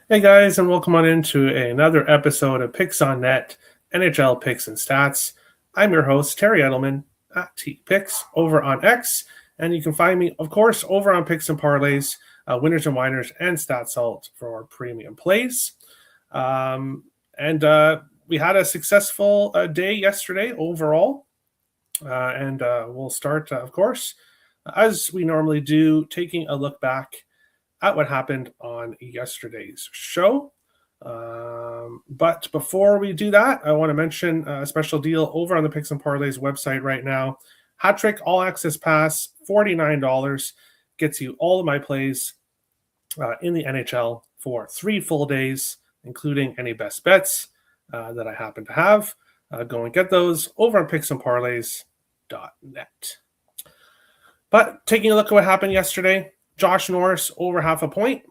Hey guys, and welcome on into another episode of Picks on Net, NHL Picks and Stats. I'm your host, Terry Edelmann at TPicks over on X, and you can find me, of course, over on Picks and Parlays, Winners and Winers, and Stat Salt for our premium plays. And we had a successful day yesterday overall, and we'll start, of course, as we normally do, taking a look back at what happened on yesterday's show. But before we do that, I want to mention a special deal over on the Picks and Parlays website right now. Hat Trick All Access Pass, $49, gets you all of my plays in the NHL for 3 full days, including any best bets that I happen to have. Go and get those over on picksandparlays.net. But taking a look at what happened yesterday, Josh Norris over half a point.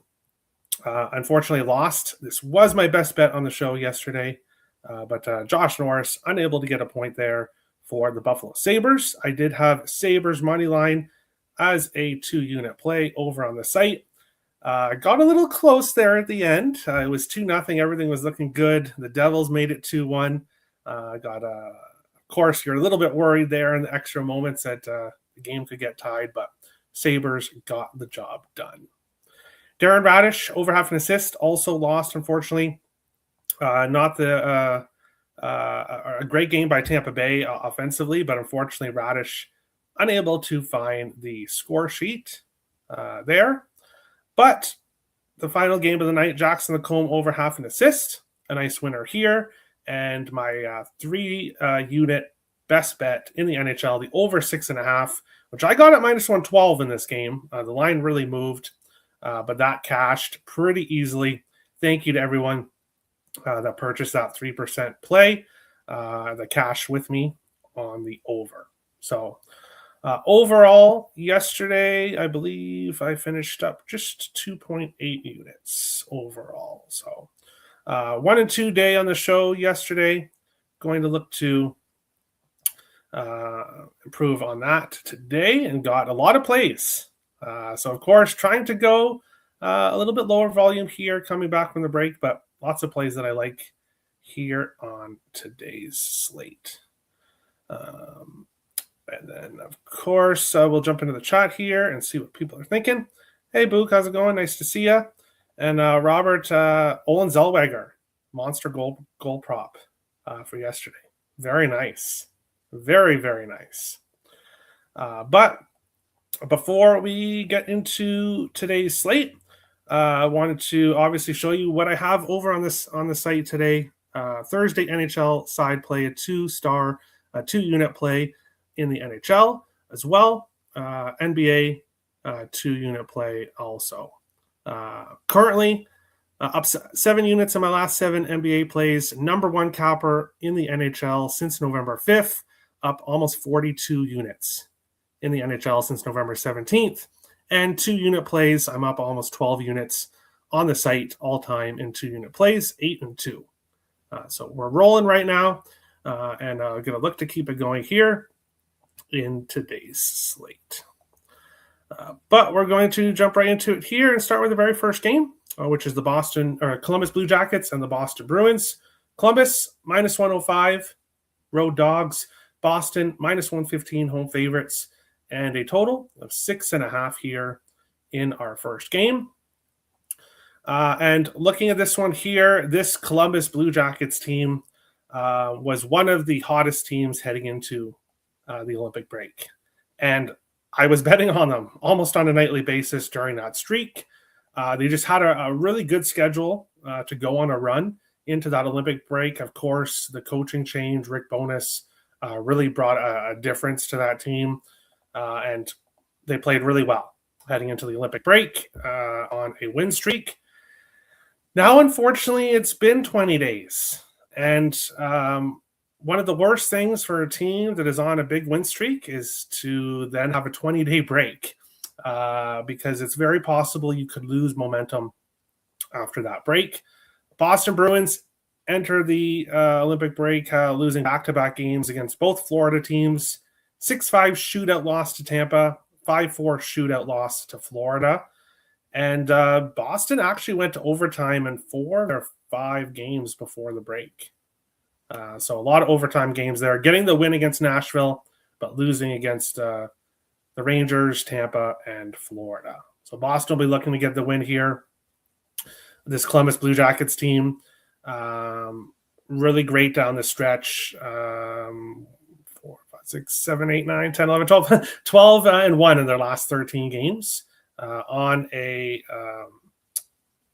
Unfortunately lost. This was my best bet on the show yesterday, but Josh Norris unable to get a point there for the Buffalo Sabres. I did have Sabres money line as a 2-unit play over on the site. Got a little close there at the end. It was 2-0. Everything was looking good. The Devils made it 2-1. Of course, you're a little bit worried there in the extra moments that the game could get tied, but Sabres got the job done. Darren Radish, over half an assist, also lost, unfortunately. Not a great game by Tampa Bay offensively, but unfortunately Radish unable to find the score sheet there. But the final game of the night, Jackson Lacombe over half an assist, a nice winner here. And my 3-unit best bet in the NHL, the over 6.5, which I got at minus 112 in this game. The line really moved, but that cashed pretty easily. Thank you to everyone that purchased that 3% play, the cash with me on the over. So overall, yesterday, I believe I finished up just 2.8 units overall. So 1 and 2 day on the show yesterday. Going to look to improve on that today and got a lot of plays. So, of course, trying to go a little bit lower volume here coming back from the break, but lots of plays that I like here on today's slate. And then, of course, we'll jump into the chat here and see what people are thinking. Hey, Book, how's it going? Nice to see you. And Robert Olin Zellweger, monster goal prop for yesterday. Very nice. Very, very nice. But before we get into today's slate, I wanted to obviously show you what I have over on the site today. Thursday NHL side play, a 2-unit play in the NHL as well. NBA 2-unit play also. Currently up 7 units in my last 7 NBA plays. Number 1 capper in the NHL since November 5th. Up almost 42 units in the NHL since November 17th. And 2-unit plays, I'm up almost 12 units on the site all time in 2-unit plays, 8 and 2. So we're rolling right now, and I'm going to look to keep it going here in today's slate. But we're going to jump right into it here and start with the very first game, which is the Columbus Blue Jackets and the Boston Bruins. Columbus, minus 105, road dogs. Boston, minus 115, home favorites, and a total of 6.5 here in our first game. And looking at this one here, this Columbus Blue Jackets team was one of the hottest teams heading into the Olympic break. And I was betting on them almost on a nightly basis during that streak. They just had a really good schedule to go on a run into that Olympic break. Of course, the coaching change, Rick Bowness, really brought a difference to that team, and they played really well heading into the Olympic break on a win streak. Now, unfortunately, it's been 20 days, and one of the worst things for a team that is on a big win streak is to then have a 20-day break, because it's very possible you could lose momentum after that break. Boston Bruins enter the Olympic break losing back-to-back games against both Florida teams. 6-5 shootout loss to Tampa, 5-4 shootout loss to Florida. And Boston actually went to overtime in 4 or 5 games before the break. So a lot of overtime games there. Getting the win against Nashville, but losing against the Rangers, Tampa, and Florida. So Boston will be looking to get the win here. This Columbus Blue Jackets team, really great down the stretch. 4, 5, 6, 7, 8, 9, 10, 11, 12, 12 and 1 in their last 13 games on a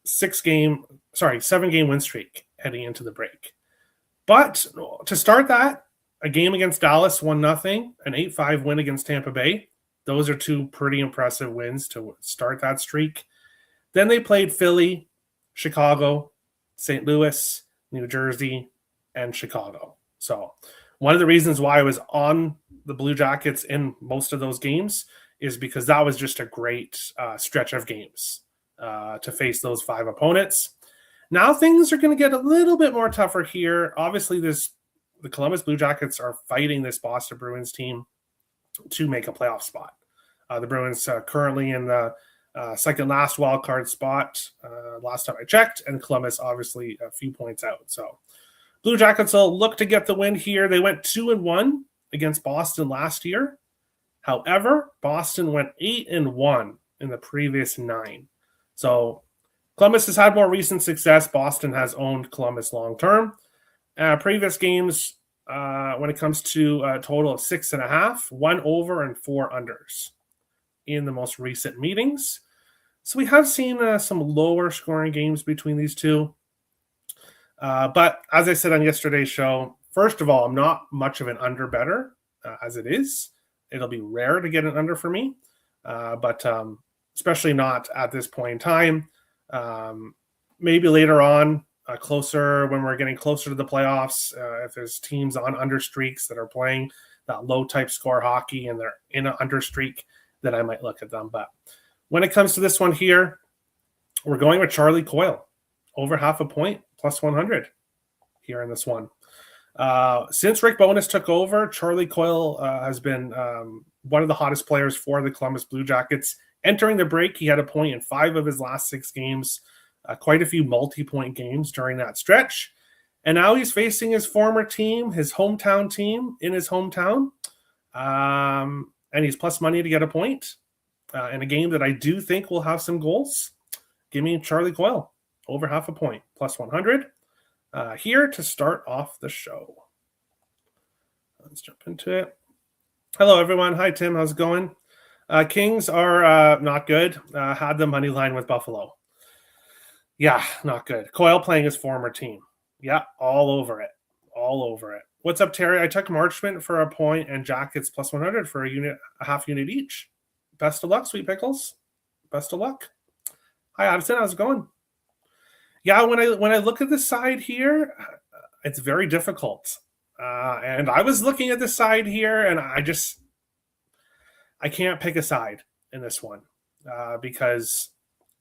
7-game win streak heading into the break. But to start that, a game against Dallas, 1-0, an 8-5 win against Tampa Bay. Those are 2 pretty impressive wins to start that streak. Then they played Philly, Chicago, St. Louis, New Jersey, and Chicago. So one of the reasons why I was on the Blue Jackets in most of those games is because that was just a great stretch of games to face those 5 opponents. Now things are going to get a little bit more tougher here. Obviously, the Columbus Blue Jackets are fighting this Boston Bruins team to make a playoff spot. The Bruins currently in the second last wild card spot last time I checked, and Columbus obviously a few points out. So Blue Jackets will look to get the win here. They went 2-1 against Boston last year. However, Boston went 8-1 in the previous 9. So Columbus has had more recent success. Boston has owned Columbus long term. Previous games, when it comes to a total of 6.5, 1 over and 4 unders in the most recent meetings. So we have seen some lower scoring games between these two. But as I said on yesterday's show, first of all, I'm not much of an under bettor as it is. It'll be rare to get an under for me, but especially not at this point in time. Maybe later on, closer when we're getting closer to the playoffs, if there's teams on under streaks that are playing that low type score hockey and they're in an under streak, then I might look at them. But when it comes to this one here, we're going with Charlie Coyle over half a point plus 100 here in this one. Since Rick Bowness took over, Charlie Coyle has been one of the hottest players for the Columbus Blue Jackets. Entering the break, he had a point in 5 of his last 6 games, quite a few multi-point games during that stretch. And now he's facing his former team, his hometown team in his hometown. And he's plus money to get a point in a game that I do think will have some goals. Give me Charlie Coyle over half a point plus 100 here to start off the show. Let's jump into it. Hello, everyone. Hi, Tim. How's it going? Kings are not good. Had the money line with Buffalo. Yeah, not good. Coyle playing his former team. Yeah, all over it. All over it. What's up, Terry? I took Marchment for a point and Jackets plus 100 for a half unit each. Best of luck, Sweet Pickles. Best of luck. Hi, Addison. How's it going? Yeah, when I look at the side here, it's very difficult. And I was looking at the side here, and I can't pick a side in this one because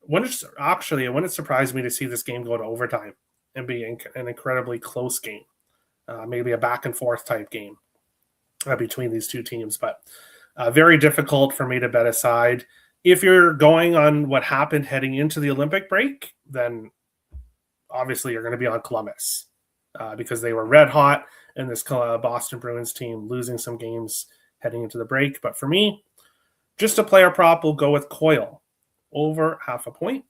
wouldn't it surprise me to see this game go to overtime and be an incredibly close game, maybe a back and forth type game between these two teams, but very difficult for me to bet a side. If you're going on what happened heading into the Olympic break, then obviously you're going to be on Columbus because they were red hot in this Boston Bruins team, losing some games heading into the break. But for me, just a player prop, will go with Coyle over half a point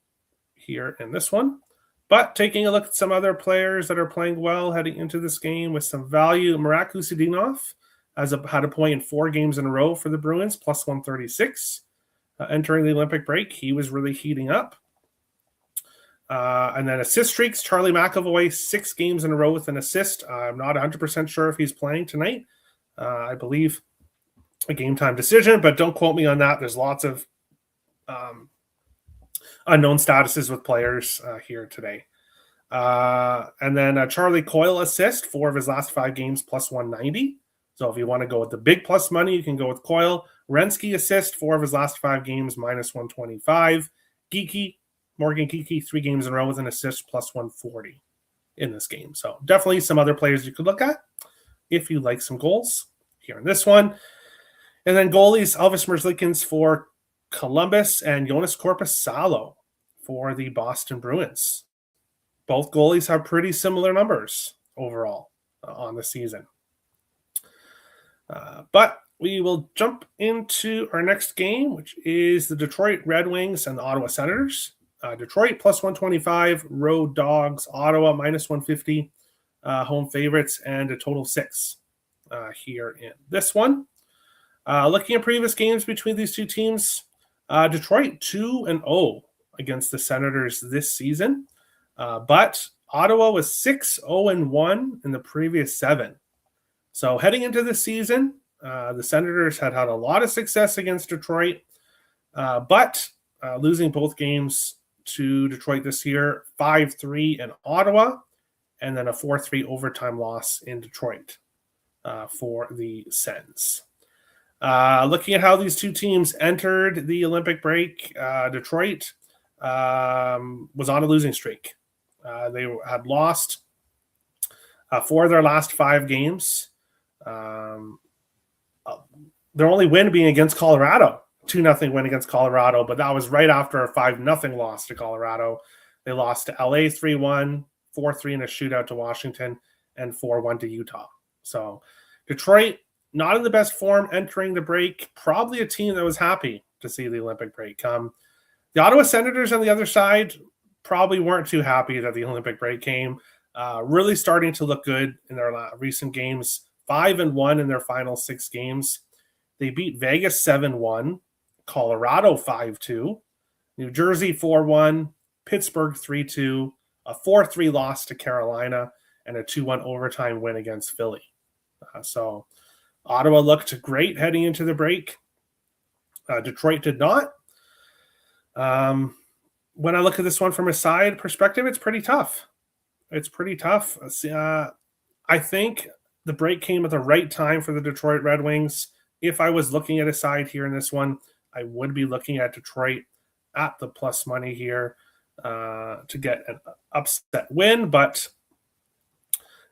here in this one. But taking a look at some other players that are playing well heading into this game with some value, Marat Kusadinov had a point in 4 games in a row for the Bruins, plus 136. Entering the Olympic break, he was really heating up. And then assist streaks, Charlie McAvoy, 6 games in a row with an assist. I'm not 100% sure if he's playing tonight. I believe a game time decision, but don't quote me on that. There's lots of unknown statuses with players here today. And then Charlie Coyle assist, 4 of his last 5 games, plus 190. So if you want to go with the big plus money, you can go with Coyle. Renski assist, 4 of his last 5 games, minus 125. Morgan Geeky, 3 games in a row with an assist, plus 140 in this game. So definitely some other players you could look at if you like some goals here in this one. And then goalies, Elvis Merzlikins for Columbus and Jonas Korpisalo for the Boston Bruins. Both goalies have pretty similar numbers overall on the season. But we will jump into our next game, which is the Detroit Red Wings and the Ottawa Senators. Detroit plus 125, road dogs. Ottawa minus 150, home favorites, and a total 6 here in this one. Looking at previous games between these two teams, Detroit 2-0 against the Senators this season, but Ottawa was 6-0-1 in the previous 7. So heading into this season, the Senators had a lot of success against Detroit, but losing both games to Detroit this year, 5-3 in Ottawa, and then a 4-3 overtime loss in Detroit for the Sens. Looking at how these two teams entered the Olympic break, Detroit was on a losing streak. They had lost 4 of their last 5 games. Their only win being against Colorado, 2-0 win against Colorado, but that was right after a 5-0 loss to Colorado. They lost to LA 3-1, 4-3 in a shootout to Washington, and 4-1 to Utah. So Detroit, not in the best form entering the break, probably a team that was happy to see the Olympic break come. The Ottawa Senators on the other side probably weren't too happy that the Olympic break came. Really starting to look good in their recent games, 5-1 in their final 6 games. They beat Vegas 7-1, Colorado 5-2, New Jersey 4-1, Pittsburgh 3-2, a 4-3 loss to Carolina, and a 2-1 overtime win against Philly. So Ottawa looked great heading into the break. Detroit did not. When I look at this one from a side perspective, it's pretty tough. I think the break came at the right time for the Detroit Red Wings. If I was looking at a side here in this one, I would be looking at Detroit at the plus money here to get an upset win, but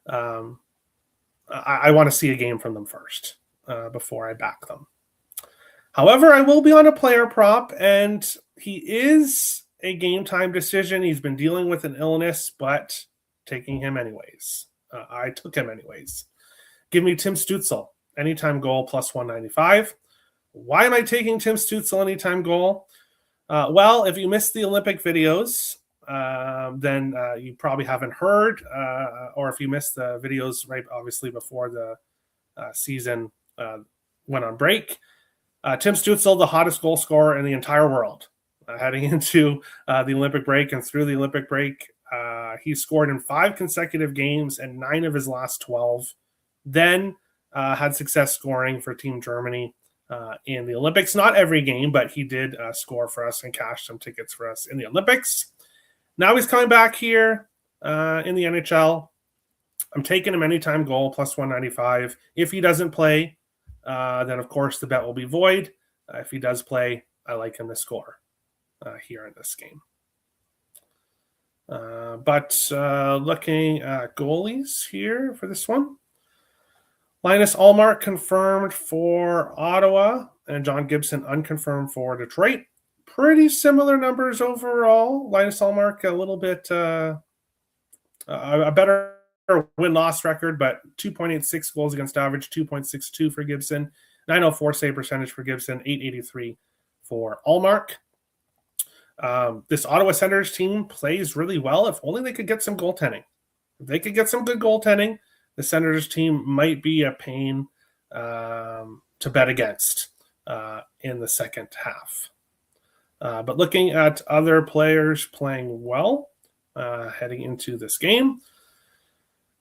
I want to see a game from them first before I back them. However, I will be on a player prop, and he is a game time decision. He's been dealing with an illness, but taking him anyways. I took him anyways. Give me Tim Stützle, anytime goal, plus 195. Why am I taking Tim Stützle anytime goal? Well, if you missed the Olympic videos, then you probably haven't heard, or if you missed the videos right, obviously before the season went on break, Tim Stützle, the hottest goal scorer in the entire world, heading into the Olympic break and through the Olympic break. He scored in 5 consecutive games and 9 of his last 12. Then had success scoring for Team Germany in the Olympics. Not every game, but he did score for us and cash some tickets for us in the Olympics. Now he's coming back here in the NHL. I'm taking him anytime goal, plus 195. If he doesn't play, then of course the bet will be void. If he does play, I like him to score here in this game. But looking at goalies here for this one, Linus Ullmark confirmed for Ottawa and John Gibson unconfirmed for Detroit. Pretty similar numbers overall. Linus Ullmark a little bit a better win-loss record, but 2.86 goals against average, 2.62 for Gibson, 904 save percentage for Gibson, 883 for Ullmark. This Ottawa Senators team plays really well. If only they could get some goaltending. If they could get some good goaltending, the Senators team might be a pain to bet against in the second half. But looking at other players playing well heading into this game,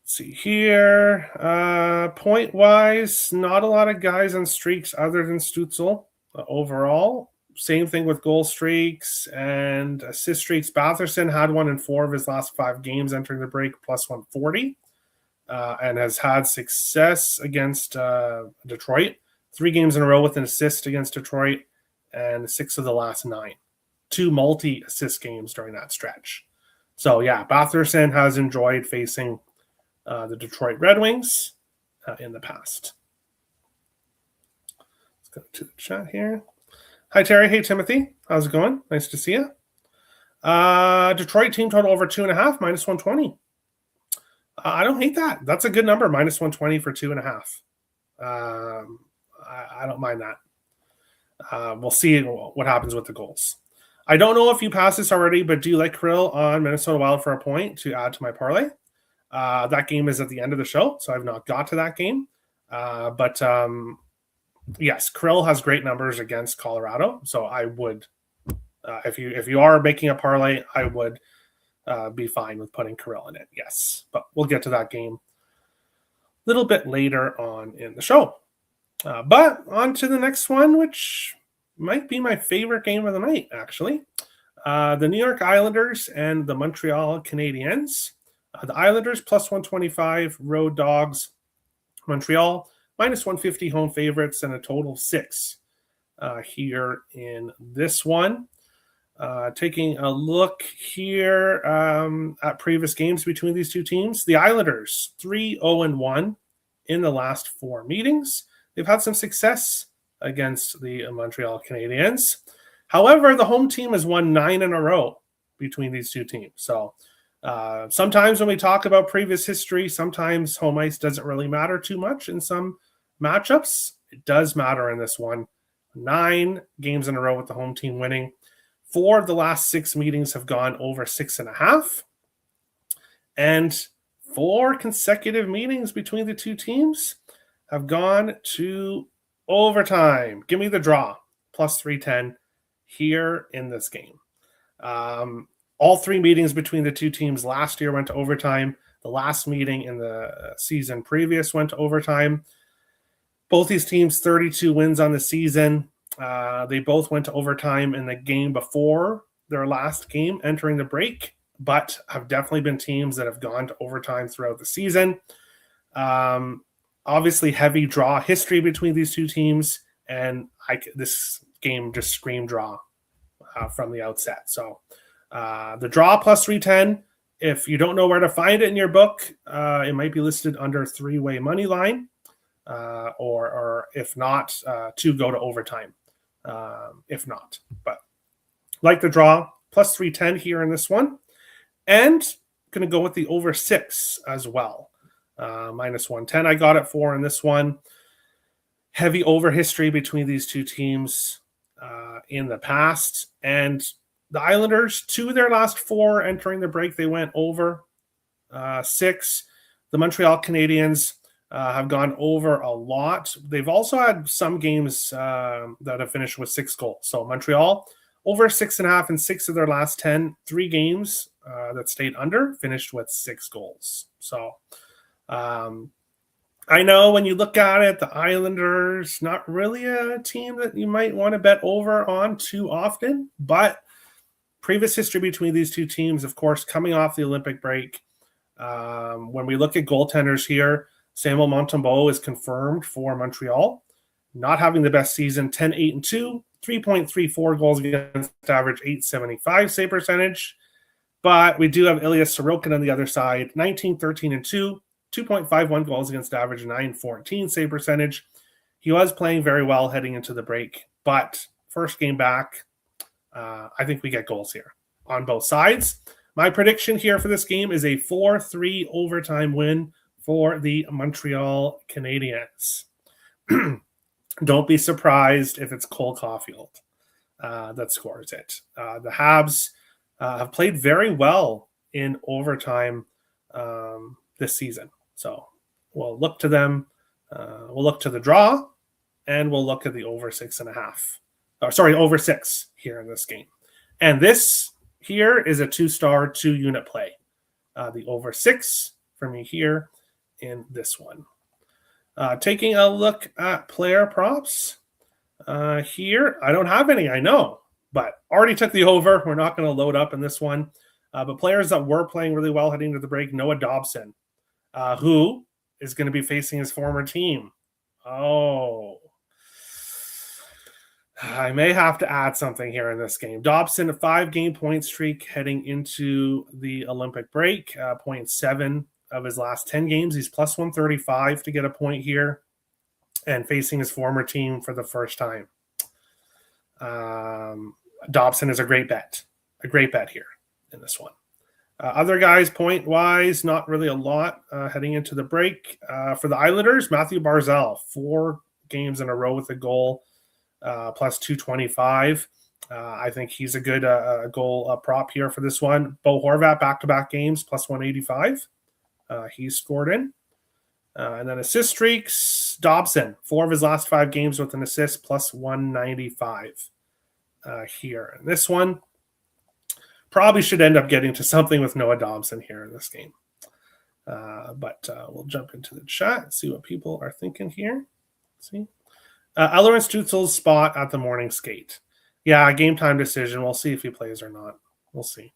let's see here. Point-wise, not a lot of guys on streaks other than Stützle overall. Same thing with goal streaks and assist streaks. Batherson had one in 4 of his last 5 games entering the break, plus 140, and has had success against Detroit. 3 games in a row with an assist against Detroit, and 6 of the last 9. 2 multi-assist games during that stretch. So, yeah, Batherson has enjoyed facing the Detroit Red Wings in the past. Let's go to the chat here. Hi, Terry. Hey, Timothy. How's it going? Nice to see you. Detroit team total over 2.5, minus 120. I don't hate that. That's a good number, minus 120 for 2.5. I don't mind that. We'll see what happens with the goals. I don't know if you passed this already, but do you like Krill on Minnesota Wild for a point to add to my parlay? That game is at the end of the show, so I've not got to that game. But yes, Krill has great numbers against Colorado, so I would, if you are making a parlay, I would be fine with putting Krill in it. Yes, but we'll get to that game a little bit later on in the show. But on to the next one, which might be my favorite game of the night, actually. The New York Islanders and the Montreal Canadiens. The Islanders plus 125, road dogs. Montreal minus 150, home favorites, and a total of 6 here in this one. Taking a look here at previous games between these two teams. The Islanders 3-0-1 in the last 4 meetings. They've had some success against the Montreal Canadiens. However, the home team has won 9 in a row between these two teams. So sometimes when we talk about previous history, sometimes home ice doesn't really matter too much in some matchups. It does matter in this one. 9 games in a row with the home team winning. 4 of the last 6 meetings have gone over 6.5. And 4 consecutive meetings between the two teams have gone to overtime. Give me the draw, plus 310 here in this game. All 3 meetings between the two teams last year went to overtime. The last meeting in the season previous went to overtime. Both these teams, 32 wins on the season. They both went to overtime in the game before their last game entering the break, but have definitely been teams that have gone to overtime throughout the season. Obviously, heavy draw history between these two teams, and this game just screamed draw from the outset. So the draw plus 310, if you don't know where to find it in your book, it might be listed under 3-way money line, or if not, to go to overtime. If not, but like the draw, plus 310 here in this one, and going to go with the over 6 as well. Minus 110 I got it for in this one. Heavy over history between these two teams in the past, and the Islanders, 2 of their last 4 entering the break, they went over 6. The Montreal Canadiens have gone over a lot. They've also had some games that have finished with 6 goals. So Montreal over 6.5 in 6 of their last 10. 3 games that stayed under finished with 6 goals. So I know when you look at it, the Islanders, not really a team that you might want to bet over on too often, but previous history between these two teams, of course, coming off the Olympic break. When we look at goaltenders here, Samuel Montembeault is confirmed for Montreal, not having the best season, 10-8-2, 3.34 goals against average, 875 save percentage. But we do have Ilya Sorokin on the other side, 19-13-2, 2.51 goals against average, 914 save percentage. He was playing very well heading into the break, but first game back, I think we get goals here on both sides. My prediction here for this game is a 4-3 overtime win for the Montreal Canadiens. Don't be surprised if it's Cole Caulfield that scores it. The Habs have played very well in overtime this season. So we'll look to them. We'll look to the draw, and we'll look at the over 6.5. Over 6 here in this game. And this here is a 2-star, 2-unit play. The over 6 for me here in this one. Taking a look at player props here. I don't have any, I know, but already took the over. We're not going to load up in this one. But players that were playing really well heading to the break, Noah Dobson, who is going to be facing his former team. Oh, I may have to add something here in this game. Dobson, a 5-game point streak heading into the Olympic break, 0.7 of his last 10 games. He's plus 135 to get a point here and facing his former team for the first time. Dobson is a great bet here in this one. Other guys, point-wise, not really a lot heading into the break. For the Islanders, Matthew Barzal, 4 games in a row with a goal, plus 225. I think he's a good goal prop here for this one. Bo Horvat, back-to-back games, plus 185. He's scored in. And then assist streaks, Dobson, 4 of his last 5 games with an assist, plus 195 here. And this one probably should end up getting to something with Noah Dobson here in this game. But we'll jump into the chat and see what people are thinking here. Let's see. Ellerin Stutzel's spot at the morning skate. Yeah, game time decision. We'll see if he plays or not. We'll see.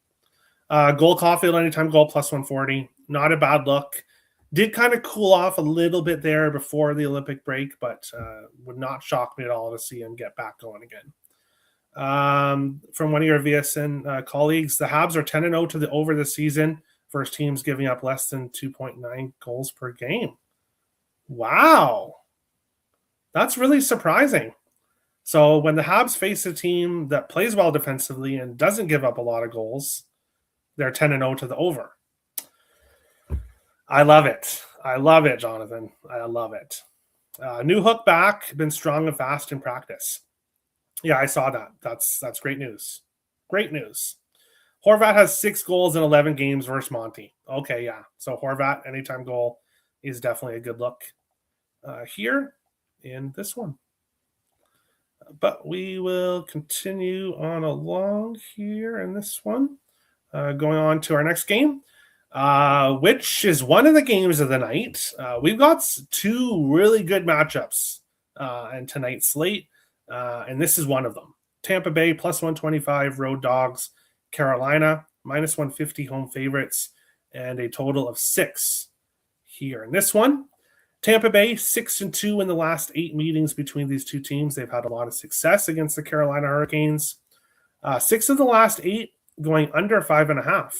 Goal Caulfield, anytime goal, plus 140. Not a bad look. Did kind of cool off a little bit there before the Olympic break, but would not shock me at all to see him get back going again. From one of your VSN colleagues, the Habs are 10-0 to the over this season. First teams giving up less than 2.9 goals per game. Wow. That's really surprising. So when the Habs face a team that plays well defensively and doesn't give up a lot of goals, they're 10-0 to the over. I love it. I love it, Jonathan. I love it. New hook back, been strong and fast in practice. Yeah, I saw that. That's great news. Great news. Horvat has 6 goals in 11 games versus Monty. Okay, yeah. So Horvat, anytime goal, is definitely a good look here in this one. But we will continue on along here in this one. Going on to our next game, which is one of the games of the night. We've got 2 really good matchups in tonight's slate, and this is one of them. Tampa Bay, plus 125, road dogs. Carolina, minus 150, home favorites, and a total of 6 here in this one. Tampa Bay, 6-2 in the last 8 meetings between these 2 teams. They've had a lot of success against the Carolina Hurricanes. 6 of the last 8 going under 5.5.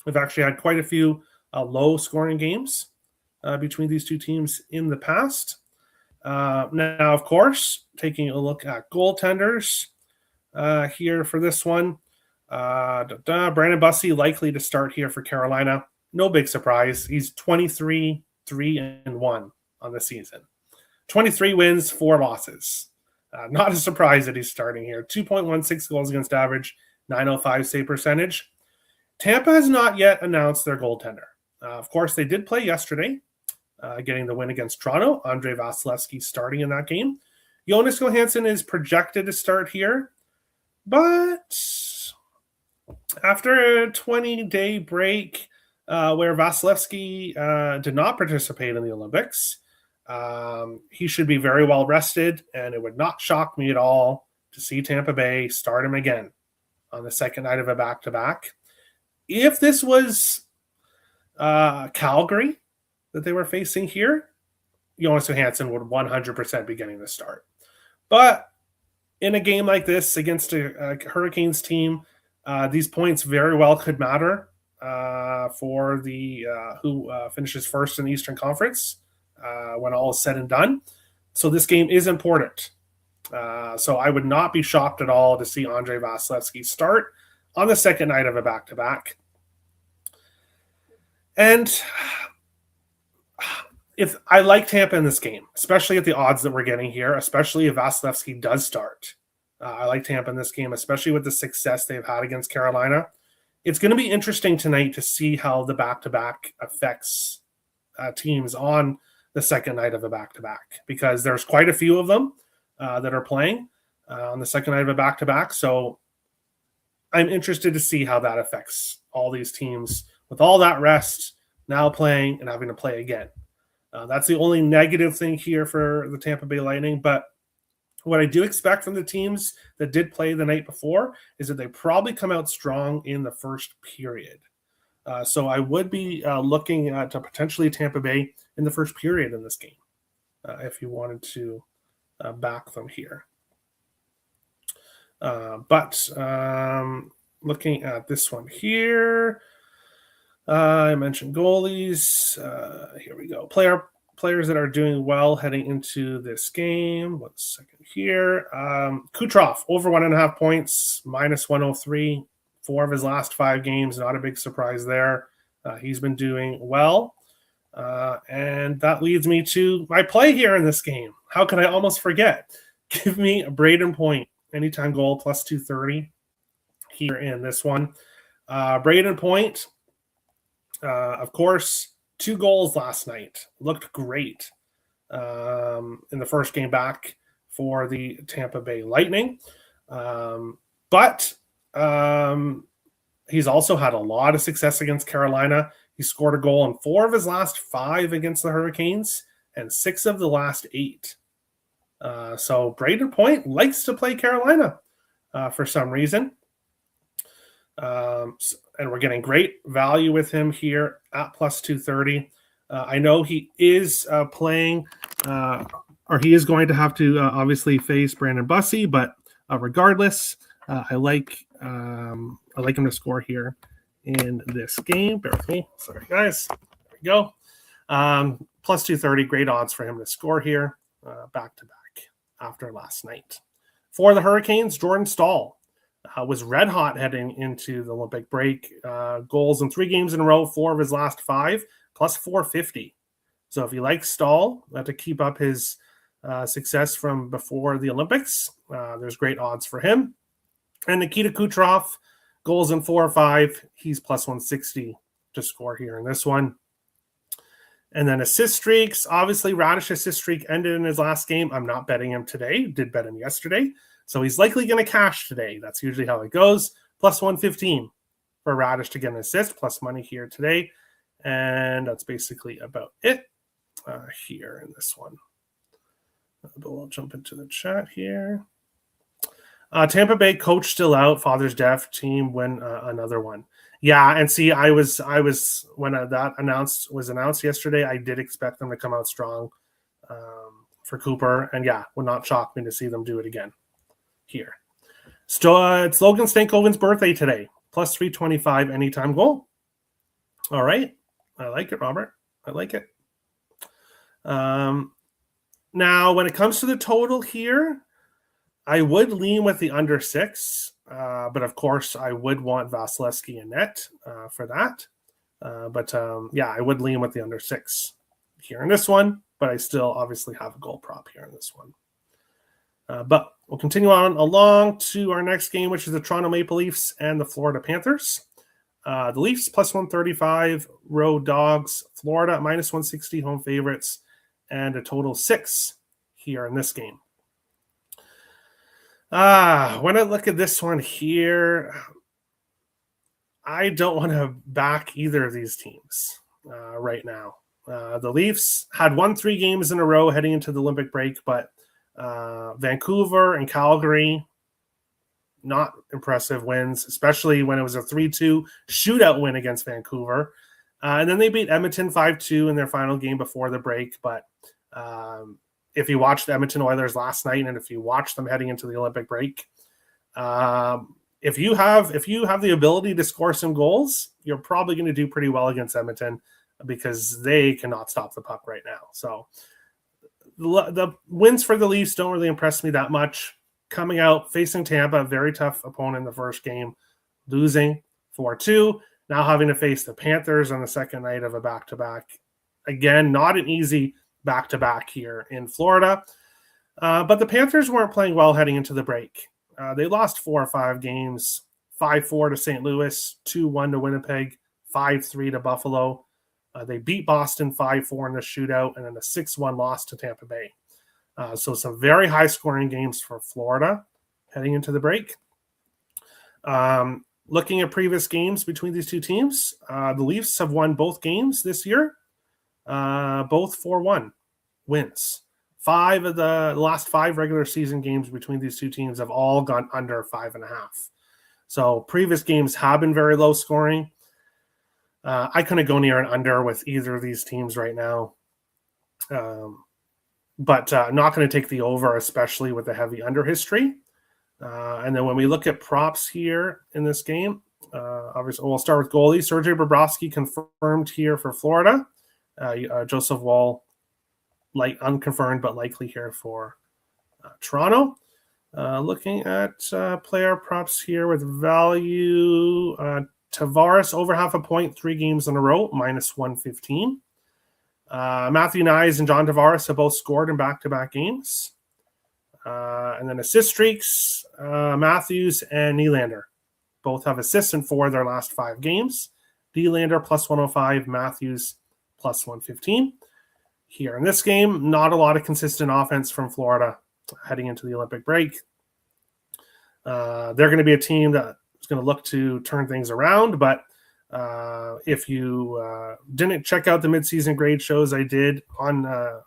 We've actually had quite a few low-scoring games between these 2 teams in the past. Now, of course, taking a look at goaltenders here for this one. Brandon Bussi likely to start here for Carolina. No big surprise. He's 23-3-1 on the season. 23 wins, 4 losses. Not a surprise that he's starting here. 2.16 goals against average, 905 save percentage. Tampa has not yet announced their goaltender. Of course, they did play yesterday, getting the win against Toronto. Andrei Vasilevsky starting in that game. Jonas Johansson is projected to start here, but after a 20-day break where Vasilevsky did not participate in the Olympics, he should be very well rested, and it would not shock me at all to see Tampa Bay start him again on the second night of a back-to-back. If this was Calgary that they were facing here, Jonas Johansson would 100% be getting the start. But in a game like this against a Hurricanes team, these points very well could matter for the who finishes first in the Eastern Conference when all is said and done. So this game is important. So I would not be shocked at all to see Andrei Vasilevsky start on the second night of a back-to-back. And if I like Tampa in this game, especially at the odds that we're getting here, especially if Vasilevsky does start. I like Tampa in this game, especially with the success they've had against Carolina. It's going to be interesting tonight to see how the back-to-back affects teams on the second night of a back-to-back, because there's quite a few of them that are playing on the second night of a back-to-back. So I'm interested to see how that affects all these teams with all that rest, now playing and having to play again. That's the only negative thing here for the Tampa Bay Lightning. But what I do expect from the teams that did play the night before is that they probably come out strong in the first period. So I would be looking at potentially Tampa Bay in the first period in this game if you wanted to back them here. But looking at this one here, I mentioned goalies. Here we go. Player players that are doing well heading into this game. 1 second here. Kucherov, over 1.5 points, minus 103. 4 of his last 5 games. Not a big surprise there. He's been doing well. And that leads me to my play here in this game. How could I almost forget? Give me a Braden Point. Anytime goal, plus 230 here in this one. Braden Point, of course, 2 goals last night. Looked great in the first game back for the Tampa Bay Lightning. But he's also had a lot of success against Carolina. He scored a goal in 4 of his last 5 against the Hurricanes and 6 of the last 8. So Braden Point likes to play Carolina for some reason. And we're getting great value with him here at plus 230. I know he is playing, or he is going to have to obviously face Brandon Bussey, but regardless, I like him to score here in this game. Bear with me. Sorry, guys. There we go. Plus 230, great odds for him to score here back-to-back after last night. For the Hurricanes, Jordan Staal was red hot heading into the Olympic break. Goals in 3 games in a row, 4 of his last 5, plus 450. So if you like Staal to keep up his success from before the Olympics, there's great odds for him. And Nikita Kucherov, goals in 4 or 5, he's plus 160 to score here in this one. And then assist streaks, obviously Radish assist streak ended in his last game. I'm not betting him today, did bet him yesterday. So he's likely going to cash today. That's usually how it goes. Plus 115 for Radish to get an assist, plus money here today. And that's basically about it here in this one. I'll jump into the chat here. Tampa Bay coach still out. Father's death. Team win another one. Yeah, and see, I was when that was announced yesterday. I did expect them to come out strong for Cooper, and yeah, would not shock me to see them do it again here. It's Logan Stankoven's birthday today. Plus 325 anytime goal. All right, I like it, Robert. I like it. Now, when it comes to the total here, I would lean with the under 6. But of course, I would want Vasilevsky and net for that. Yeah, I would lean with the under 6 here in this one, but I still obviously have a goal prop here in this one. But we'll continue on along to our next game, which is the Toronto Maple Leafs and the Florida Panthers. The Leafs plus 135, road dogs. Florida minus 160, home favorites, and a total 6 here in this game. When I look at this one here, I don't want to back either of these teams right now. The Leafs had won 3 games in a row heading into the Olympic break, but Vancouver and Calgary, not impressive wins, especially when it was a 3-2 shootout win against Vancouver. And then they beat Edmonton 5-2 in their final game before the break, but if you watched the Edmonton Oilers last night, and if you watch them heading into the Olympic break, if you have the ability to score some goals, you're probably going to do pretty well against Edmonton because they cannot stop the puck right now. So the wins for the Leafs don't really impress me that much. Coming out, facing Tampa, very tough opponent in the first game, losing 4-2. Now having to face the Panthers on the second night of a back-to-back. Again, not an easy back-to-back here in Florida. But the Panthers weren't playing well heading into the break. They lost 4 or 5 games, 5-4 to St. Louis, 2-1 to Winnipeg, 5-3 to Buffalo. They beat Boston 5-4 in the shootout, and then a 6-1 loss to Tampa Bay. So some very high-scoring games for Florida heading into the break. Looking at previous games between these two teams, the Leafs have won both games this year. Both 4-1 wins. 5 of the last 5 regular season games between these two teams have all gone under 5.5. So previous games have been very low scoring. I couldn't go near an under with either of these teams right now. But I'm not going to take the over, especially with the heavy under history. And then when we look at props here in this game, obviously we'll start with goalie. Sergei Bobrovsky confirmed here for Florida. Joseph Woll unconfirmed, but likely here for Toronto. Looking at player props here with value, Tavares over half a point, 3 games in a row, minus 115. Matthew Nyes and John Tavares have both scored in back-to-back games. And then assist streaks, Matthews and Nylander both have assists in 4 of their last 5 games. Nylander plus 105, Matthews plus 115. Here in this game, not a lot of consistent offense from Florida heading into the Olympic break. They're going to be a team that is going to look to turn things around, but if you didn't check out the midseason grade shows I did on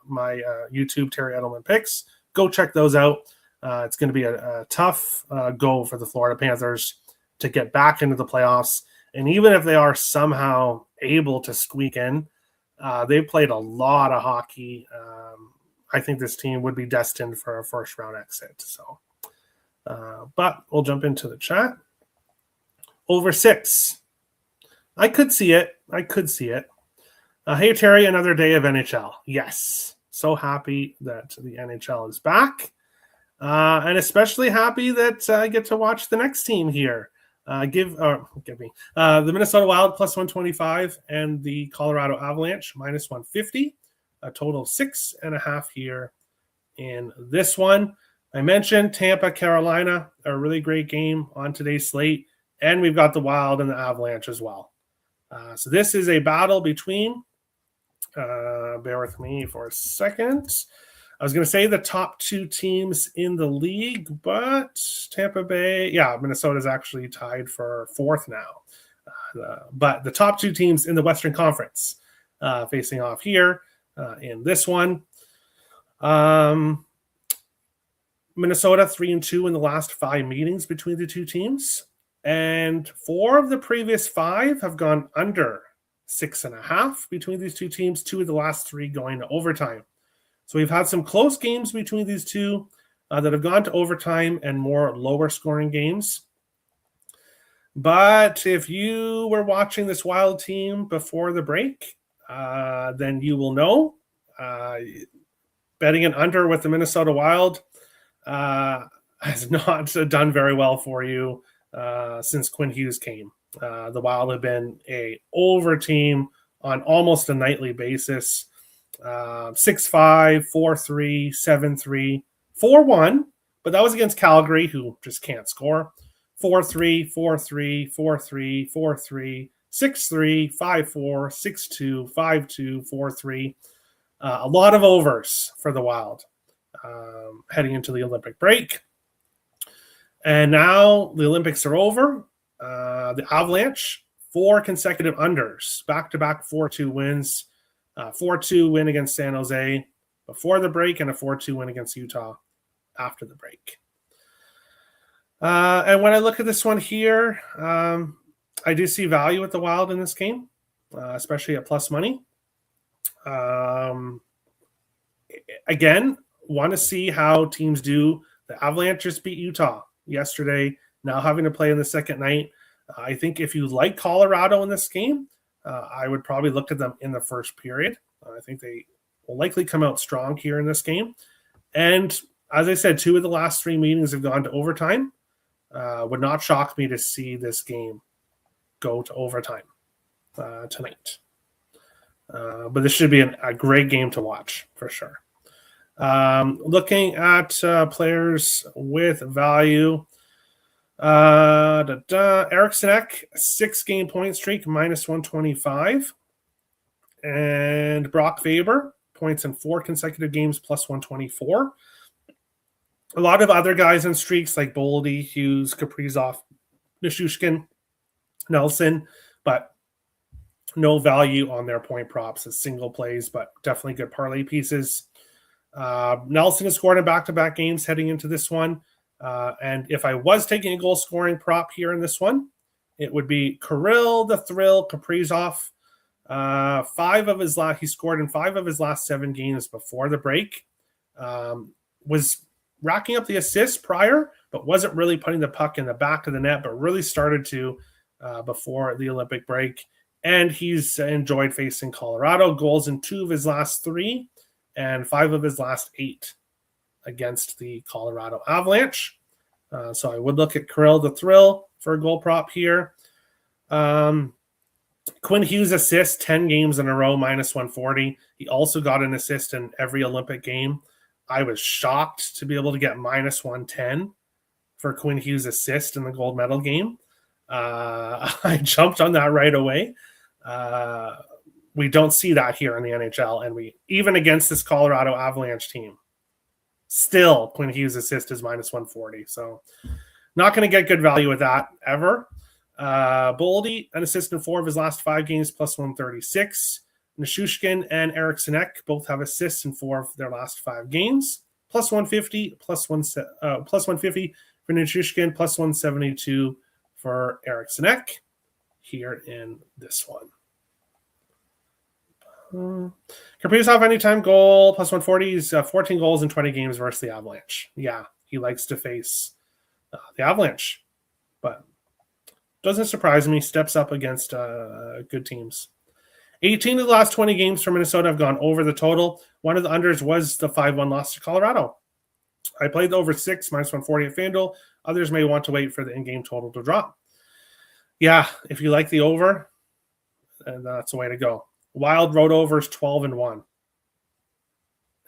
my YouTube, Terry Edelmann Picks, go check those out. It's going to be a tough go for the Florida Panthers to get back into the playoffs. And even if they are somehow able to squeak in, they've played a lot of hockey. I think this team would be destined for a first-round exit. So, but we'll jump into the chat. Over 6. I could see it. Hey, Terry, another day of NHL. Yes. So happy that the NHL is back. And especially happy that I get to watch the next team here. Give me the Minnesota Wild plus 125 and the Colorado Avalanche minus 150. A total of 6.5 here in this one. I mentioned Tampa, Carolina, a really great game on today's slate. And we've got the Wild and the Avalanche as well. So this is a battle between, bear with me for a second. I was going to say the top 2 teams in the league, but Tampa Bay, Minnesota's actually tied for 4th now. But the top 2 teams in the Western Conference facing off here in this one. Minnesota 3-2 in the last 5 meetings between the 2 teams. And 4 of the previous 5 have gone under 6.5 between these 2 teams. 2 of the last 3 going to overtime. So we've had some close games between these 2 that have gone to overtime and more lower scoring games. But if you were watching this Wild team before the break, then you will know betting an under with the Minnesota Wild has not done very well for you since Quinn Hughes came. The Wild have been a over team on almost a nightly basis. 6-5, 4-3, 7-3, 4-1, but that was against Calgary, who just can't score. 4-3, 4-3, 4-3, 4-3, 6-3, 5-4, 6-2, 5-2, 4-3. A lot of overs for the Wild heading into the Olympic break. And now the Olympics are over. The Avalanche, 4 consecutive unders, back-to-back 4-2 wins. 4-2 win against San Jose before the break and a 4-2 win against Utah after the break. And when I look at this one here, I do see value with the Wild in this game, especially at plus money. Again, want to see how teams do. The Avalanche just beat Utah yesterday, now having to play in the second night. I think if you like Colorado in this game, I would probably look at them in the first period. I think they will likely come out strong here in this game. And as I said, 2 of the last 3 meetings have gone to overtime. Would not shock me to see this game go to overtime tonight. But this should be a great game to watch for sure. Looking at players with value, Eriksson Ek, 6-game point streak, minus 125. And Brock Faber, points in 4 consecutive games, plus 124. A lot of other guys in streaks like Boldy, Hughes, Kaprizov, Nishushkin, Nelson, but no value on their point props as single plays, but definitely good parlay pieces. Nelson has scored in back-to-back games heading into this one. And if I was taking a goal scoring prop here in this one, it would be Kirill the Thrill Kaprizov. He scored in 5 of his last 7 games before the break. Was racking up the assists prior, but wasn't really putting the puck in the back of the net, but really started to before the Olympic break. And he's enjoyed facing Colorado. Goals in 2 of his last 3 and 5 of his last 8 against the Colorado Avalanche. So I would look at Kirill the Thrill for a goal prop here. Quinn Hughes assist 10 games in a row, -140. He also got an assist in every Olympic game. I was shocked to be able to get -110 for Quinn Hughes assist in the gold medal game. I jumped on that right away. We don't see that here in the NHL, and we even against this Colorado Avalanche team, still Quinn Hughes assist is -140. So not going to get good value with that ever. Boldy, an assist in 4 of his last 5 games, +136. Nichushkin and Eric Sinek both have assists in 4 of their last 5 games, +150, +150 for Nichushkin, +172 for Eric Sinek here in this one. Kaprizov anytime goal, +140. He's 14 goals in 20 games versus the Avalanche. Yeah, he likes to face the Avalanche, but doesn't surprise me. Steps up against good teams. 18 of the last 20 games for Minnesota have gone over the total. One of the unders was the 5-1 loss to Colorado. I played the over 6, -140 at FanDuel. Others may want to wait for the in-game total to drop. Yeah, if you like the over, that's the way to go. Wild road overs 12-1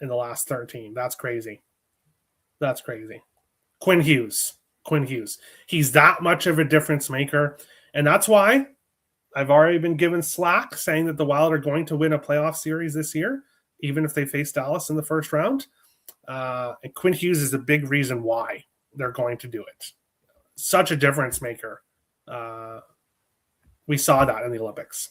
in the last 13. That's crazy. That's crazy. Quinn Hughes. He's that much of a difference maker. And that's why I've already been given slack saying that the Wild are going to win a playoff series this year, even if they face Dallas in the first round. And Quinn Hughes is a big reason why they're going to do it. Such a difference maker. We saw that in the Olympics.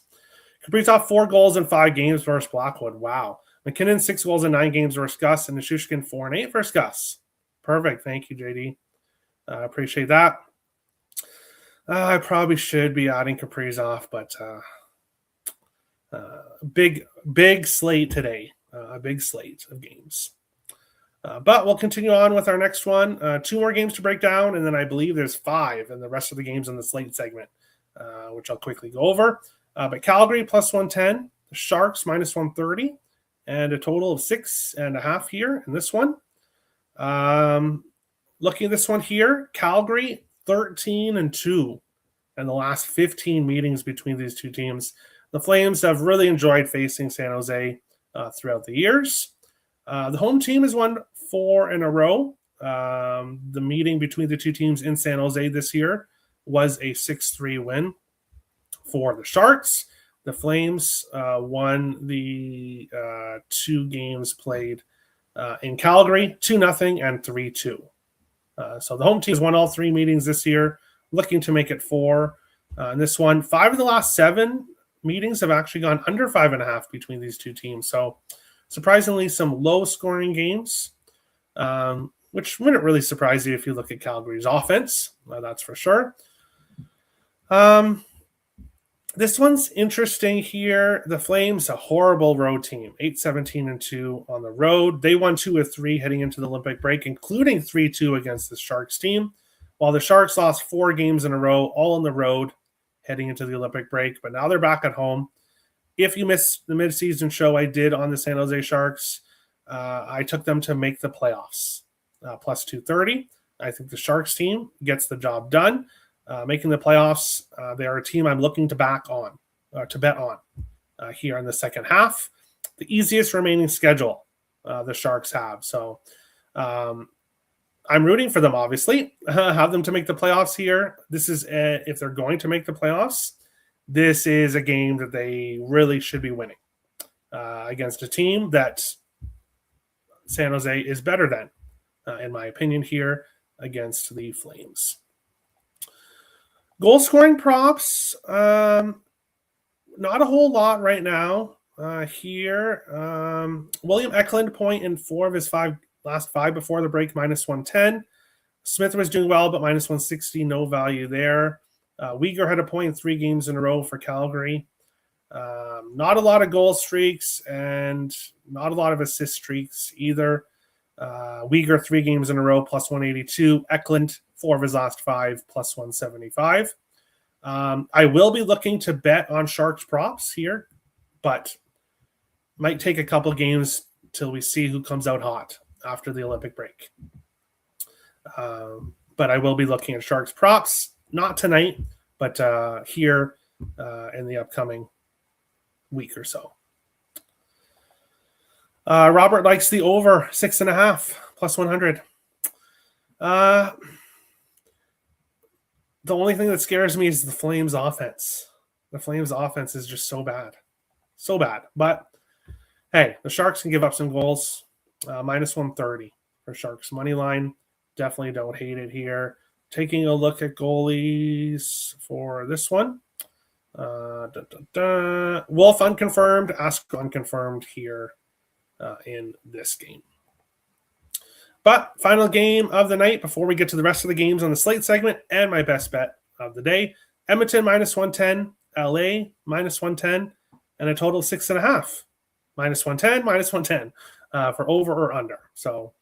Kaprizov 4 goals in 5 games versus Blackwood. Wow. McKinnon 6 goals in 9 games versus Gus, and Nichushkin 4 and 8 versus Gus. Perfect. Thank you, JD. Appreciate that. I probably should be adding Kaprizov, but big slate today. A big slate of games. But we'll continue on with our next one. 2 more games to break down, and then I believe there's 5 in the rest of the games in the slate segment, which I'll quickly go over. But Calgary +110, the Sharks -130, and a total of 6.5 here in this one. Looking at this one here, Calgary 13-2 in the last 15 meetings between these two teams. The Flames have really enjoyed facing San Jose throughout the years. The home team has won 4 in a row. The meeting between the two teams in San Jose this year was a 6-3 win for the Sharks. The Flames won the 2 games played in Calgary, 2-0 and 3-2. So the home team has won all 3 meetings this year, looking to make it 4. In this one, 5 of the last 7 meetings have actually gone under 5.5 between these two teams. So surprisingly, some low-scoring games, which wouldn't really surprise you if you look at Calgary's offense. That's for sure. This one's interesting here. The Flames, a horrible road team, 8-17-2 on the road. They won 2 of 3 heading into the Olympic break, including 3-2 against the Sharks team, while the Sharks lost 4 games in a row, all on the road heading into the Olympic break. But now they're back at home. If you missed the midseason show I did on the San Jose Sharks, I took them to make the playoffs, +230. I think the Sharks team gets the job done. Making the playoffs, they are a team I'm looking to bet on here in the second half. The easiest remaining schedule the Sharks have. So I'm rooting for them, obviously. Have them to make the playoffs here. This is, if they're going to make the playoffs, this is a game that they really should be winning against a team that San Jose is better than, in my opinion, here against the Flames. Goal scoring props, not a whole lot right now here. William Eklund point in 4 of his last 5 before the break, -110. Smith was doing well, but -160, no value there. Uyghur had a point in 3 games in a row for Calgary. Not a lot of goal streaks and not a lot of assist streaks either. Uyghur 3 games in a row, +182. Eklund 4 of his last 5, +175. I will be looking to bet on Sharks props here, but might take a couple games till we see who comes out hot after the Olympic break. But I will be looking at Sharks props, not tonight, but here in the upcoming week or so. Robert likes the over 6.5 plus 100. The only thing that scares me is the Flames offense. The Flames offense is just so bad. So bad. But hey, the Sharks can give up some goals. Minus 130 for Sharks money line. Definitely don't hate it here. Taking a look at goalies for this one. Wolf unconfirmed, Ask unconfirmed here in this game. But final game of the night before we get to the rest of the games on the slate segment and my best bet of the day. Edmonton minus 110, LA minus 110, and a total of 6.5. Minus 110, minus 110 for over or under. So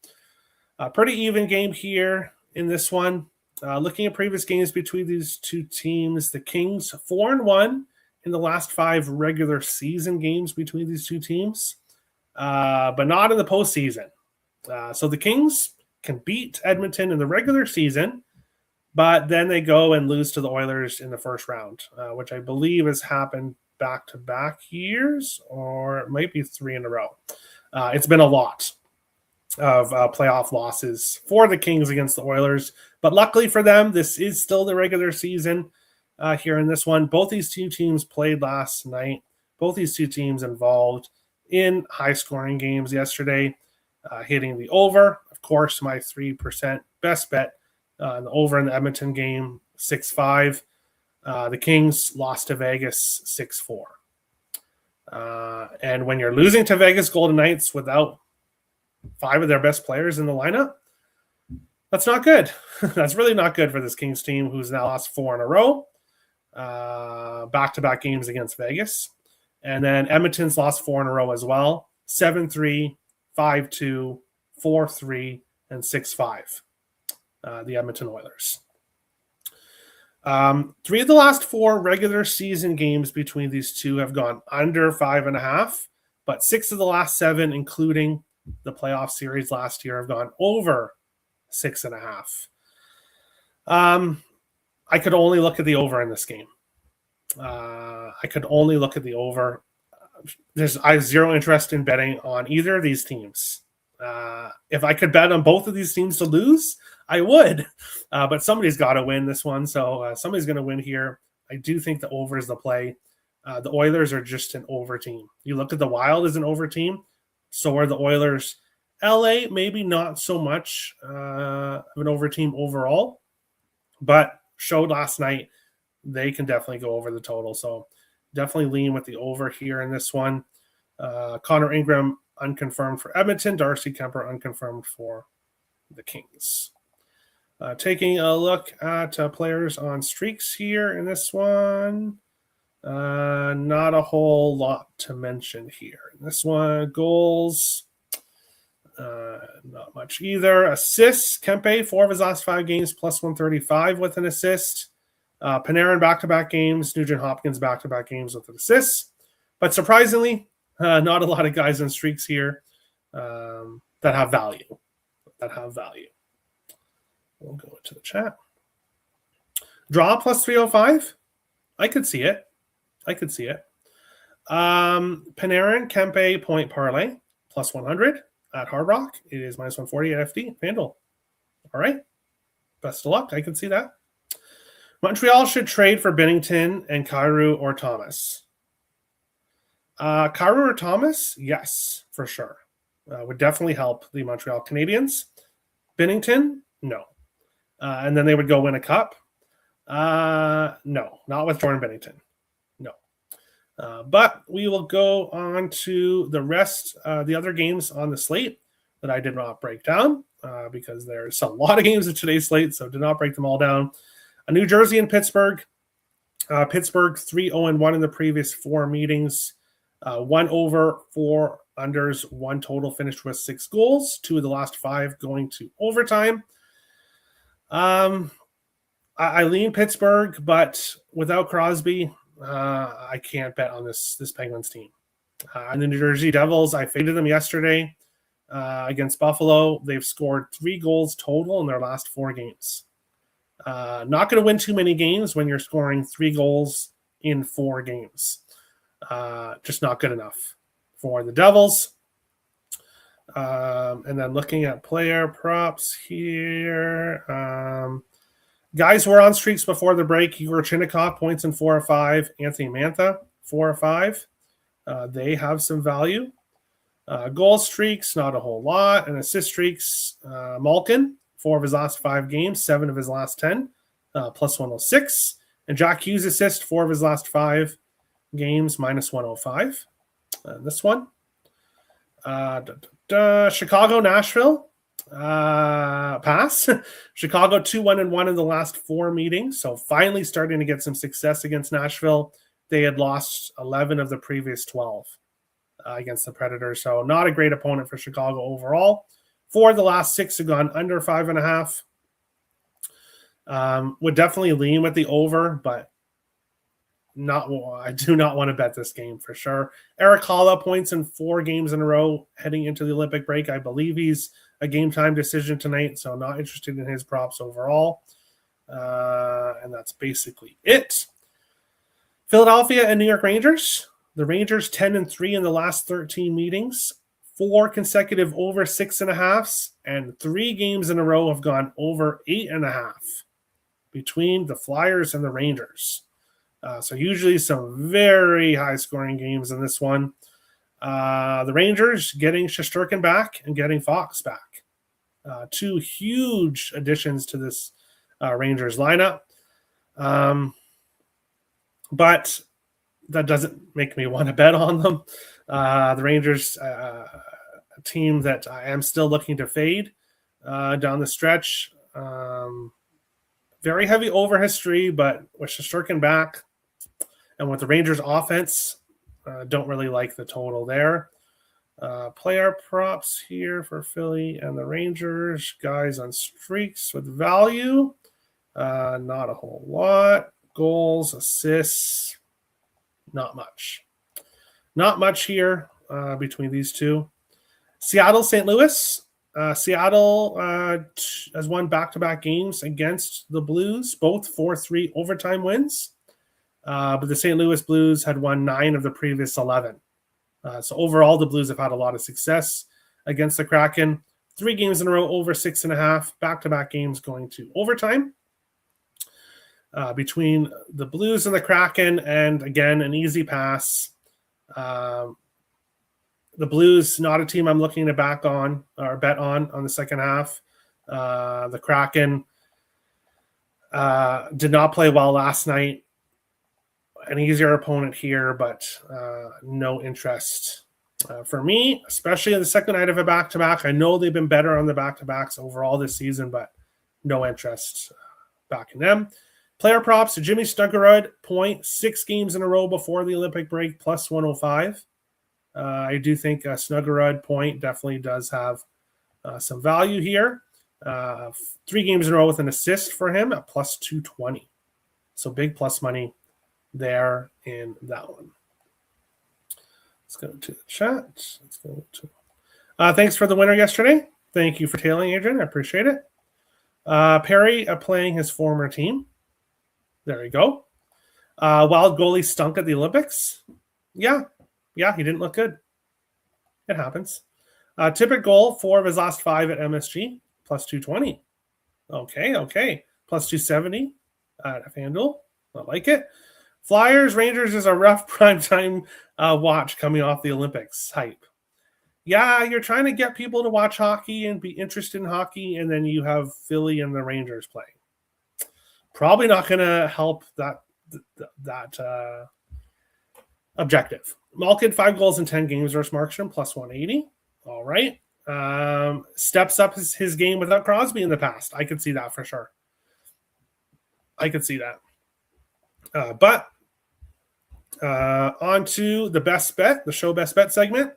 a pretty even game here in this one. Looking at previous games between these two teams, the Kings 4-1 in the last 5 regular season games between these two teams, but not in the postseason. So the Kings can beat Edmonton in the regular season, but then they go and lose to the Oilers in the first round, which I believe has happened back-to-back years, or it might be 3 in a row. It's been a lot of playoff losses for the Kings against the Oilers. But luckily for them, this is still the regular season here in this one. Both these two teams played last night. Both these two teams involved in high-scoring games yesterday, hitting the over. Of course, my 3% best bet, the over in the Edmonton game, 6-5. The Kings lost to Vegas 6-4. And when you're losing to Vegas Golden Knights without 5 of their best players in the lineup, that's not good. That's really not good for this Kings team, who's now lost 4 in a row, back-to-back games against Vegas. And then Edmonton's lost 4 in a row as well, 7-3, 5-2, 4-3, and 6-5, the Edmonton Oilers. 3 of the last 4 regular season games between these two have gone under 5.5, but 6 of the last 7, including the playoff series last year, have gone over 6.5. I could only look at the over in this game. I could only look at the over. I have zero interest in betting on either of these teams. If I could bet on both of these teams to lose, I would. But somebody's got to win this one, so somebody's going to win here. I do think the over is the play. The Oilers are just an over team. You look at the Wild as an over team. So are the Oilers. LA, maybe not so much of an over team overall, but showed last night they can definitely go over the total. So definitely lean with the over here in this one. Connor Ingram unconfirmed for Edmonton. Darcy Kemper unconfirmed for the Kings. Taking a look at players on streaks here in this one. Not a whole lot to mention here. In this one, goals, not much either. Assists, Kempe, 4 of his last 5 games, plus 135 with an assist. Panarin, back-to-back games. Nugent Hopkins, back-to-back games with an assist. But surprisingly, not a lot of guys on streaks here that have value. We'll go into the chat. Draw plus 305. I could see it. Panarin, Kempe, point parlay, plus 100 at Hard Rock. It is minus 140 at FD. FanDuel. All right. Best of luck. I can see that. Montreal should trade for Binnington and Kyrou or Thomas. Kyrou or Thomas? Yes, for sure. Would definitely help the Montreal Canadiens. Binnington? No. And then they would go win a cup? No, not with Jordan Binnington. No. But we will go on to the rest, the other games on the slate that I did not break down because there's a lot of games in today's slate, so did not break them all down. New Jersey and Pittsburgh. Pittsburgh 3-0-1 in the previous 4 meetings. 1 over, 4 unders, 1 total, finished with 6 goals. 2 of the last 5 going to overtime. I lean Pittsburgh, but without Crosby, I can't bet on this Penguins team. And the New Jersey Devils, I faded them yesterday against Buffalo. They've scored 3 goals total in their last 4 games. Not going to win too many games when you're scoring 3 goals in 4 games. Just not good enough for the Devils. And then looking at player props here. Guys who were on streaks before the break, Igor Chinnikov, points in 4 or 5. Anthony Mantha, 4 or 5. They have some value. Goal streaks, not a whole lot. And assist streaks, Malkin, 4 of his last 5 games, 7 of his last 10, plus 106. And Jack Hughes assist, 4 of his last 5 games, minus 105. This one. Chicago, Nashville, pass. Chicago 2-1-1 in the last 4 meetings, so finally starting to get some success against Nashville. They had lost 11 of the previous 12 against the Predators, so not a great opponent for Chicago overall. 4 of the last 6 have gone under 5.5. Would definitely lean with the over, but I do not want to bet this game for sure. Eric Halla, points in 4 games in a row heading into the Olympic break. I believe he's a game time decision tonight, so not interested in his props overall. And that's basically it. Philadelphia and New York Rangers. The Rangers 10-3 in the last 13 meetings. 4 consecutive over 6.5s, and 3 games in a row have gone over 8.5 between the Flyers and the Rangers. So usually some very high-scoring games in this one. The Rangers getting Shesterkin back and getting Fox back. 2 huge additions to this Rangers lineup. But that doesn't make me want to bet on them. The Rangers, a team that I am still looking to fade down the stretch. Very heavy over history, but with Shesterkin back, and with the Rangers offense, don't really like the total there. Player props here for Philly and the Rangers. Guys on streaks with value. Not a whole lot. Goals, assists, not much. Not much here between these two. Seattle, St. Louis. Seattle has won back-to-back games against the Blues, both 4-3 overtime wins. But the St. Louis Blues had won 9 of the previous 11. So overall, the Blues have had a lot of success against the Kraken. 3 games in a row over 6.5, back-to-back games going to overtime. Between the Blues and the Kraken, and again, an easy pass. The Blues, not a team I'm looking to back on or bet on the second half. The Kraken did not play well last night. An easier opponent here, but no interest for me, especially in the second night of a back-to-back. I know they've been better on the back-to-backs overall this season, but no interest backing them. Player props, Jimmy Snuggerud, point 6 games in a row before the Olympic break, plus 105. I do think Snuggerud point definitely does have some value here. 3 games in a row with an assist for him at plus 220. So big plus money there in that one. Let's go to the chat. Let's go to. Thanks for the winner yesterday. Thank you for tailing, Adrian. I appreciate it. Perry playing his former team. There you go. Wild goalie stunk at the Olympics. Yeah, he didn't look good. It happens. Tippett goal, 4 of his last 5 at MSG, plus 220. Okay. Plus 270 at FanDuel. I like it. Flyers, Rangers is a rough primetime watch coming off the Olympics hype. Yeah, you're trying to get people to watch hockey and be interested in hockey, and then you have Philly and the Rangers playing. Probably not going to help that objective. Malkin, 5 goals in 10 games versus Markstrom, plus 180. All right. Steps up his game without Crosby in the past. I could see that for sure. I could see that. But on to the best bet, the show best bet segment.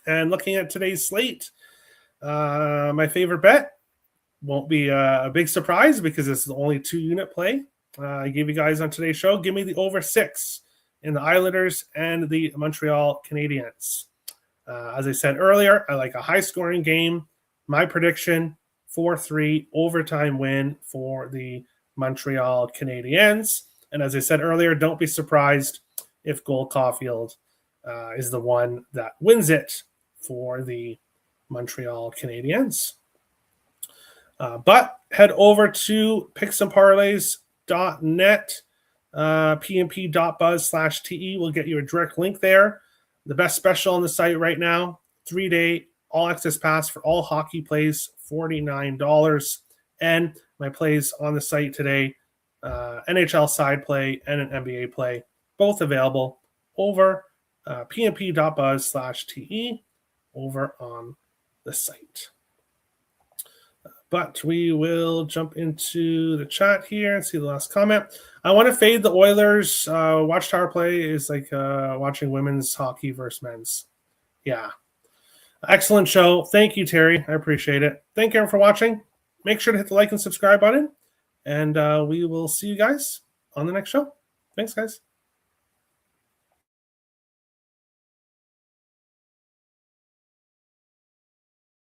And looking at today's slate, my favorite bet won't be a big surprise because it's the only 2-unit play I gave you guys on today's show. Give me the over 6 in the Islanders and the Montreal Canadiens. As I said earlier, I like a high-scoring game. My prediction, 4-3 overtime win for the Montreal Canadiens. And as I said earlier, don't be surprised if Cole Caulfield is the one that wins it for the Montreal Canadiens. But head over to picksandparlays.net, pmp.buzz/te will get you a direct link there. The best special on the site right now, 3-day all-access pass for all hockey plays, $49. And my plays on the site today, NHL side play and an NBA play, both available over pmp.buzz/te over on the site. But we will jump into the chat here and see the last comment. I want to fade the Oilers. Watchtower play is like watching women's hockey versus men's. Yeah. Excellent show. Thank you, Terry. I appreciate it. Thank you everyone for watching. Make sure to hit the like and subscribe button. And we will see you guys on the next show. Thanks, guys.